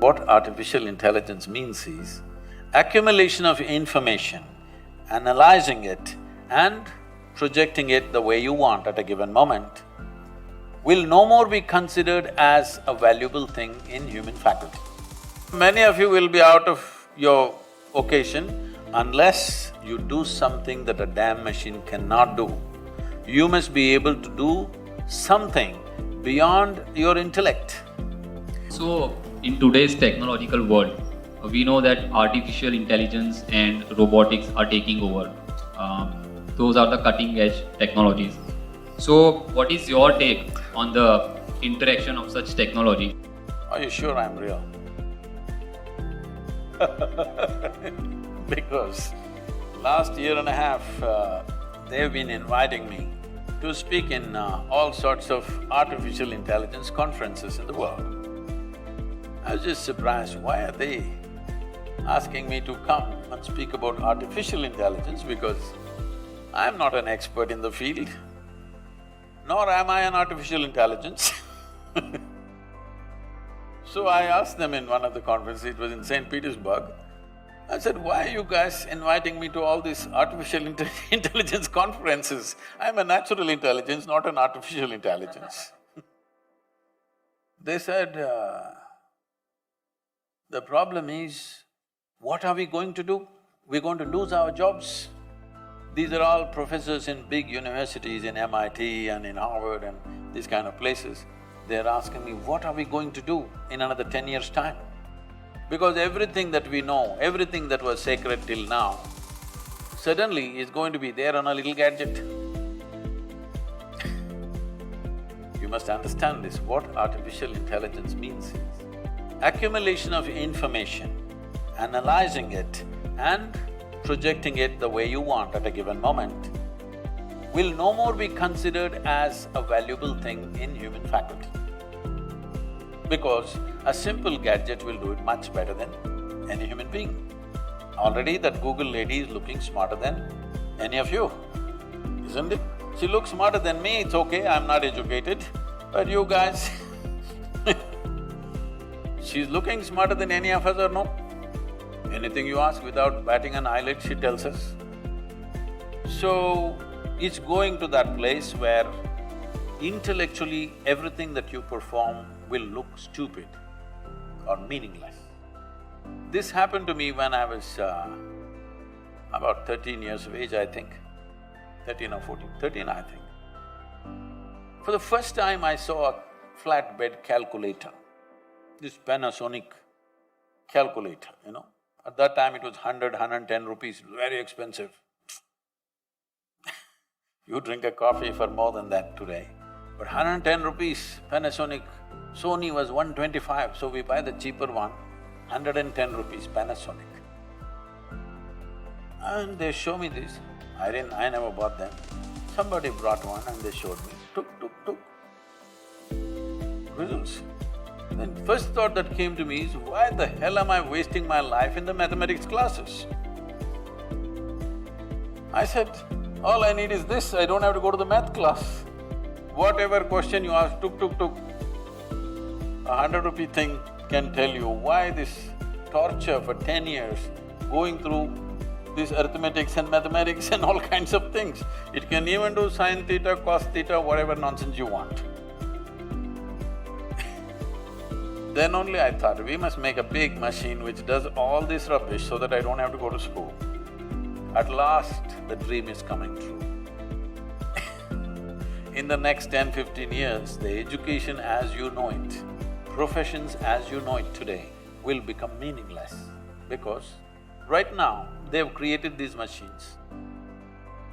what artificial intelligence means is accumulation of information, analyzing it and projecting it the way you want at a given moment will no more be considered as a valuable thing in human faculty. Many of you will be out of your vocation unless you do something that a damn machine cannot do. You must be able to do something beyond your intellect. So, in today's technological world, we know that artificial intelligence and robotics are taking over. Those are the cutting edge technologies. So, what is your take on the interaction of such technology? Are you sure I'm real? Because last year and a half, they've been inviting me to speak in all sorts of artificial intelligence conferences in the world. I was just surprised, why are they asking me to come and speak about artificial intelligence, because I'm not an expert in the field, nor am I an artificial intelligence. So I asked them in one of the conferences, it was in St. Petersburg, I said, why are you guys inviting me to all these artificial intelligence conferences? I'm a natural intelligence, not an artificial intelligence. They said, the problem is, what are we going to do? We're going to lose our jobs. These are all professors in big universities in MIT and in Harvard and these kind of places. They're asking me, what are we going to do in another 10 years' time? Because everything that we know, everything that was sacred till now, suddenly is going to be there on a little gadget. You must understand this, what artificial intelligence means is accumulation of information, analyzing it and projecting it the way you want at a given moment will no more be considered as a valuable thing in human faculty. Because a simple gadget will do it much better than any human being. Already that Google lady is looking smarter than any of you, isn't it? She looks smarter than me, it's okay, I'm not educated, but you guys she's looking smarter than any of us or no? Anything you ask without batting an eyelid, she tells us. So, it's going to that place where intellectually everything that you perform will look stupid or meaningless. This happened to me when I was about 13 years of age, I think. 13 or 14, 13 I think. For the first time I saw a flatbed calculator, this Panasonic calculator, you know. At that time it was 100, 110 rupees, very expensive. You drink a coffee for more than that today. But 110 rupees, Panasonic, Sony was 125, so we buy the cheaper one, 110 rupees, Panasonic. And they show me this, I never bought them. Somebody brought one and they showed me, tuk. Results. Then first thought that came to me is, why the hell am I wasting my life in the mathematics classes? I said, all I need is this, I don't have to go to the math class. Whatever question you ask, tuk. A 100-rupee thing can tell you why this torture for 10 years, going through this arithmetics and mathematics and all kinds of things. It can even do sin theta, cos theta, whatever nonsense you want. Then only I thought, we must make a big machine which does all this rubbish so that I don't have to go to school. At last, the dream is coming true. In the next 10-15 years, the education as you know it, professions as you know it today will become meaningless because right now, they've created these machines.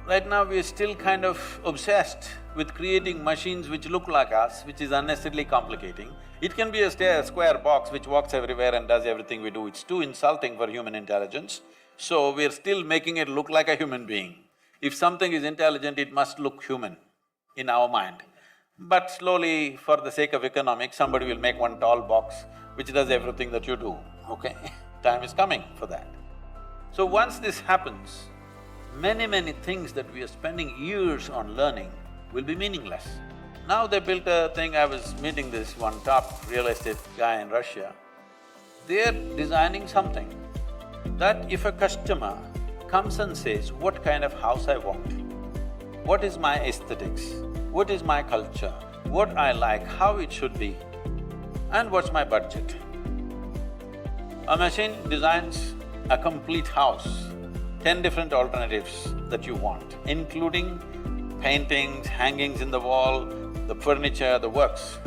Right now, we are still kind of obsessed with creating machines which look like us, which is unnecessarily complicating. It can be a square box which walks everywhere and does everything we do. It's too insulting for human intelligence, so we're still making it look like a human being. If something is intelligent, it must look human in our mind. But slowly, for the sake of economics, somebody will make one tall box which does everything that you do, okay? Time is coming for that. So once this happens, many things that we are spending years on learning will be meaningless. Now they built a thing, I was meeting this one top real estate guy in Russia. they're designing something that if a customer comes and says, what kind of house I want, what is my aesthetics, what is my culture, what I like, how it should be, and what's my budget. A machine designs a complete house, 10 different alternatives that you want, including paintings, hangings in the wall, the furniture, the works.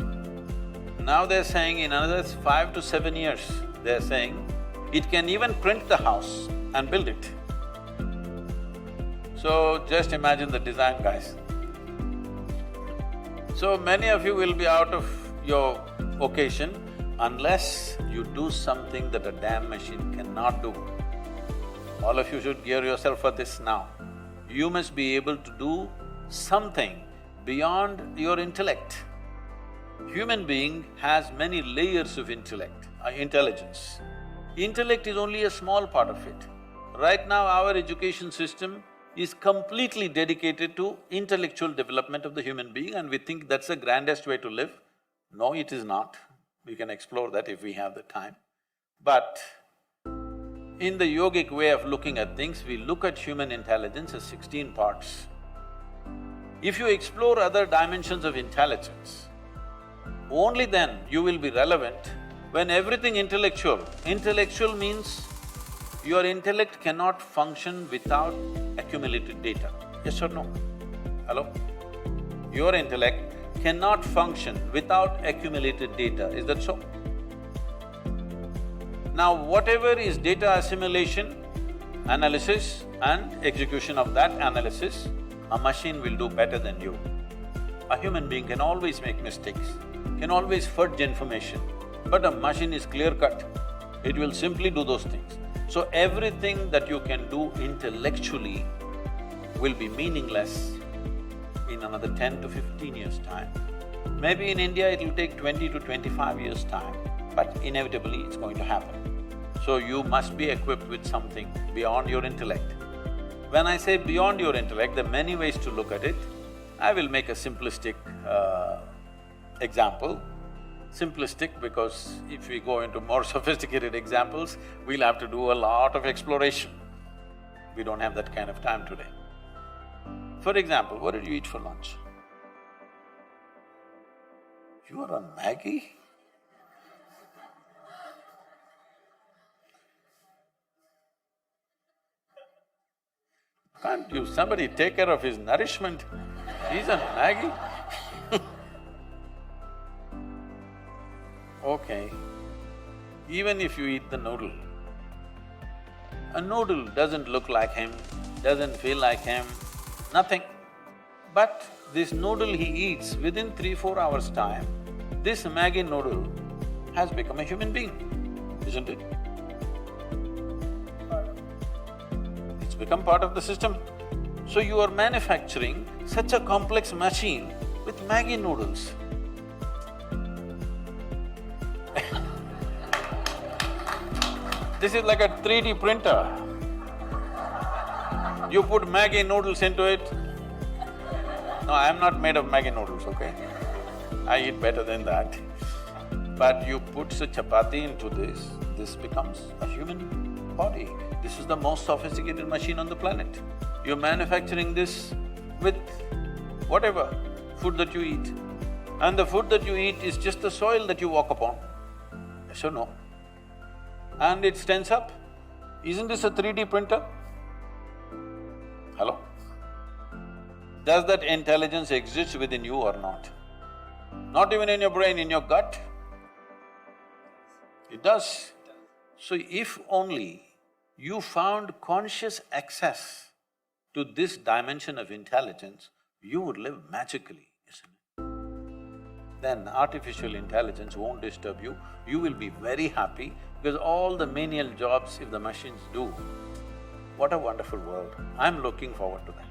Now they're saying in another 5 to 7 years, they're saying it can even print the house and build it. So just imagine the design, guys. So many of you will be out of your occasion unless you do something that a damn machine cannot do. All of you should gear yourself for this now. You must be able to do something beyond your intellect. Human being has many layers of intelligence. Intellect is only a small part of it. Right now, our education system is completely dedicated to intellectual development of the human being, and we think that's the grandest way to live. No, it is not. We can explore that if we have the time. But in the yogic way of looking at things, we look at human intelligence as 16 parts. If you explore other dimensions of intelligence, only then you will be relevant. When everything intellectual means your intellect cannot function without accumulated data. Yes or no? Hello? Your intellect cannot function without accumulated data, is that so? Now, whatever is data assimilation, analysis and execution of that analysis, a machine will do better than you. A human being can always make mistakes, can always fudge information, but a machine is clear-cut. It will simply do those things. So everything that you can do intellectually will be meaningless in another 10 to 15 years' time. Maybe in India it will take 20 to 25 years' time, but inevitably it's going to happen. So you must be equipped with something beyond your intellect. When I say beyond your intellect, there are many ways to look at it. I will make a simplistic example. Simplistic because if we go into more sophisticated examples, we'll have to do a lot of exploration. We don't have that kind of time today. For example, what did you eat for lunch? You are on Maggie? Can't you… somebody take care of his nourishment? He's on Maggie? Okay, even if you eat the noodle, a noodle doesn't look like him, doesn't feel like him, nothing. But this noodle he eats, within 3-4 hours' time, this Maggi noodle has become a human being, isn't it? It's become part of the system. So you are manufacturing such a complex machine with Maggi noodles. This is like a 3D printer. You put Maggi noodles into it. No, I am not made of Maggi noodles, okay? I eat better than that. But you put a chapati into this becomes a human body. This is the most sophisticated machine on the planet. You're manufacturing this with whatever food that you eat. And the food that you eat is just the soil that you walk upon. Yes or no? And it stands up. Isn't this a 3D printer? Hello? Does that intelligence exist within you or not? Not even in your brain, in your gut? It does. So if only you found conscious access to this dimension of intelligence, you would live magically, isn't it? Then artificial intelligence won't disturb you, you will be very happy because all the menial jobs if the machines do, what a wonderful world. I'm looking forward to that.